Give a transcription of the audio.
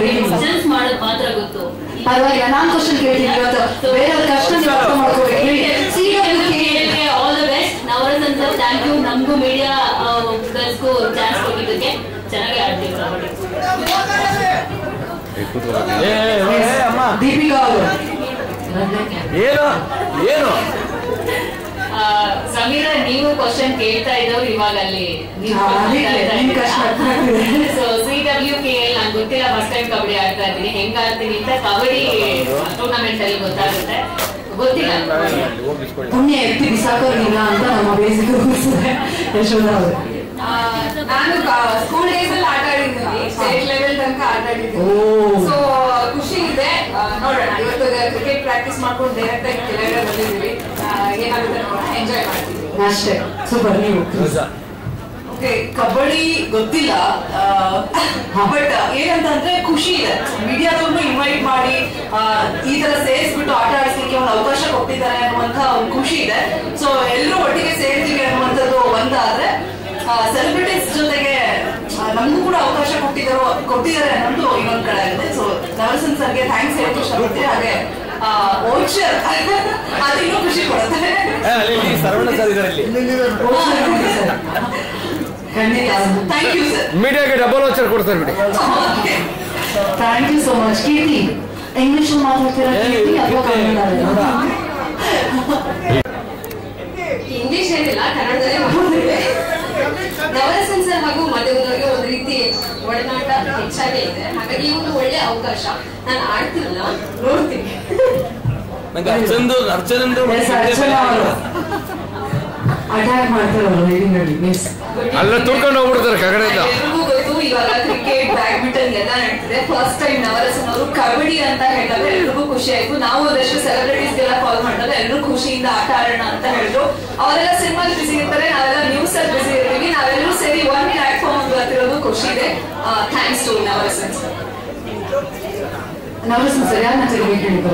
Business ಮಾಡೋದು ಮಾತ್ರ ಗೊತ್ತು. ಪರವಾಗಿಲ್ಲ, ನಾನು ಕ್ವಶನ್ ಕೇಳ್ತೀನಿ ಇವತ್ತು. ಬೇರೆಯವ್ರ ಕಷ್ಟ ಅರ್ಥ ಮಾಡ್ಕೋಬೇಕು. All the best. ನವರಸ್ ಅಂತ ಥ್ಯಾಂಕ್ ಯು. ನಮಗೂ ಮೀಡಿಯಾ ಗರ್ಲ್ಸ್ಗೂ ಚಾನ್ಸ್ ಕೊಟ್ಟಿದ್ದಕ್ಕೆ. ಚೆನ್ನಾಗಿ ಆಡ್ತೀವಿ ಕಬಡ್ಡಿ. ದೀಪಿಕಾ ಅವರು ಏನು ಸಮೀರಾ, ನೀವು ಕ್ವಶನ್ ಕೇಳ್ತಾ ಇದ್ದವ್ರು ಇವಾಗ ಅಲ್ಲಿ ಸೊ CWKL ನಂಗೆ ಗೊತ್ತಿಲ್ಲ, ಫಸ್ಟ್ ಟೈಮ್ ಕಬಡ್ಡಿ ಆಡ್ತಾ ಇದ್ದೀನಿ. ಹೆಂಗ್ ಆಡ್ತೀನಿ ಅಂತ ಕಬಡ್ಡಿ ಟೂರ್ನಮೆಂಟ್ ಅಲ್ಲಿ ಗೊತ್ತಾಗುತ್ತೆ. ಗೊತ್ತಿಲ್ಲ, ಪುಣ್ಯ ಎತ್ತಿ ಬಿಸಾಕೋದಿಲ್ಲ ಅಂತ ನಮ್ಮ ಬೇಸಿಗೆ ಯಶೋಧ ಅವರು. ನಾನು ಸ್ಕೂಲ್ ಡೇಸ್ ಅಲ್ಲಿ ಆಟ ಆಡಿದ್ದೀನಿ, ಸ್ಟೇಟ್ ಲೆವೆಲ್ ತನಕ ಆಟ ಆಡಿದ್ದೀನಿ. ಸೊ ಖುಷಿ ಇದೆ. ನೋಡೋಣ, ಇವತ್ತು ಕ್ರಿಕೆಟ್ ಪ್ರಾಕ್ಟೀಸ್ ಮಾಡ್ಕೊಂಡು ಡೈರೆಕ್ಟ್ ಆಗಿ ಕೆಳಗಡೆ ಬಂದಿದ್ದೀವಿ. ಏನಾಗುತ್ತೆ ನೋಡೋಣ, ಎಂಜಾಯ್ ಮಾಡ್ತೀವಿ ಅಷ್ಟೇ. ಸೂಪರ್. ನೀವು ಕಬಡ್ಡಿ ಗೊತ್ತಿಲ್ಲ, ಬಟ್ ಏನಂತಂದ್ರೆ ಖುಷಿ ಇದೆ. ಮೀಡಿಯಾದವ್ರನ್ನು ಇನ್ವೈಟ್ ಮಾಡಿ ಈ ತರ ಸೇರಿಸ್ಬಿಟ್ಟು ಆಟ ಆಡಿಸ್ಲಿಕ್ಕೆ ಒಂದು ಅವಕಾಶ ಕೊಟ್ಟಿದ್ದಾರೆ ಅನ್ನುವಂತ ಒಂದು ಖುಷಿ ಇದೆ. ಸೊ ಎಲ್ಲರೂ ಒಟ್ಟಿಗೆ ಸೇರ್ತೀವಿ ಅನ್ನುವಂಥದ್ದು ಒಂದಾದ್ರೆ, ಸೆಲೆಬ್ರಿಟೀಸ್ ಜೊತೆಗೆ ನಮಗೂ ಕೂಡ ಅವಕಾಶ ಕೊಟ್ಟಿದ್ದಾರೆ ಅನ್ನೋದು ಇನ್ನೊಂದ್ ಕಡೆ ಆಗಿದೆ. ಸೊ ನವರಸನ್ ಸರ್ಗೆ ಥ್ಯಾಂಕ್ಸ್ ಹೇಳಕ್ಕೆ ಇಷ್ಟಪಡ್ತೀನಿ. ಹಾಗೆ ಓಚರ್ ಅದು ಇನ್ನೂ ಖುಷಿ ಕೊಡುತ್ತೆ. ಸರವಣ ಸರ್ ಇದರಲ್ಲಿ ಥ್ಯಾಂಕ್ ಯು ಸರ್. ಮೀಡಿಯಾಗೆ ಡಬಲ್ ವಾಚರ್ ಕೊಡ್ತಾರೆ ಬಿಡಿ. Thank you so much. Keerthi, English ಮಾತಾಡ್ತೀರಾ ಅಥವಾ ಕನ್ನಡ? ಇಂಗ್ಲಿಷ್ ಏನಿಲ್ಲ, ಕನ್ನಡದಲ್ಲೇ ಮಾತಾಡ್ತೇವೆ. ನವರಸನ್ ಸರ್ ಹಾಗೂ ಮಾಧ್ಯಮದವರಿಗೆ ಒಂದು ರೀತಿ ಒಡನಾಟ ಹೆಚ್ಚಾಗೇ ಇದೆ. ಹಾಗಾಗಿ ಒಂದು ಒಳ್ಳೆ ಅವಕಾಶ. ನಾನು ಆಡ್ತಿಲ್ಲ, ನೋಡ್ತೀನಿ. ಅಟ್ಯಾಕ್ ಮಾಡ್ತಾರಲ್ಲ, ಅಲ್ಲ ತುಳ್ಕೊಂಡು ಹೋಗ್ಬಿಡ್ತಾರೆ ಕಗಡೆಯಿಂದ. ಎಲ್ರಿಗೂ ಗೊತ್ತು, ಇವಾಗ ಕ್ರಿಕೆಟ್, ಬ್ಯಾಡ್ಮಿಂಟನ್ ಎಲ್ಲ ನಡೀತಿದೆ. ಫಸ್ಟ್ ಟೈಮ್ ನವರಸನ್ ಅವರು ಕಬಡ್ಡಿ ಅಂತ ಹೇಳಿದಾಗ ಎಲ್ರಿಗೂ ಖುಷಿ ಆಯ್ತು. ನಾವು ಅದಷ್ಟು ಸೆಲೆಬ್ರಿಟೀಸ್ಗೆಲ್ಲ ಕಾಲ್ ಮಾಡಿದಾಗ ಎಲ್ಲರೂ ಖುಷಿಯಿಂದ ಆಟ ಆಡೋಣ ಅಂತ ಹೇಳಿದ್ರು. ಅವರೆಲ್ಲ ಸಿನಿಮಾಲ್ ಬಿಸಿ ಇರ್ತಾರೆ, ನಾವೆಲ್ಲ ನ್ಯೂಸ್ ಅಲ್ಲಿ ಬಿಸಿ ಇರ್ತೀವಿ. ನಾವೆಲ್ಲರೂ ಸೇರಿ ಒನ್ ಪ್ಲಾಟ್ಫಾರ್ಮ್ ಬರ್ತಿರೋದು ಖುಷಿ ಇದೆ. Thanks to Navarasan sir. Navarasan sir ಯಾರನ್ನ ತೆಗಿಬೇಕು?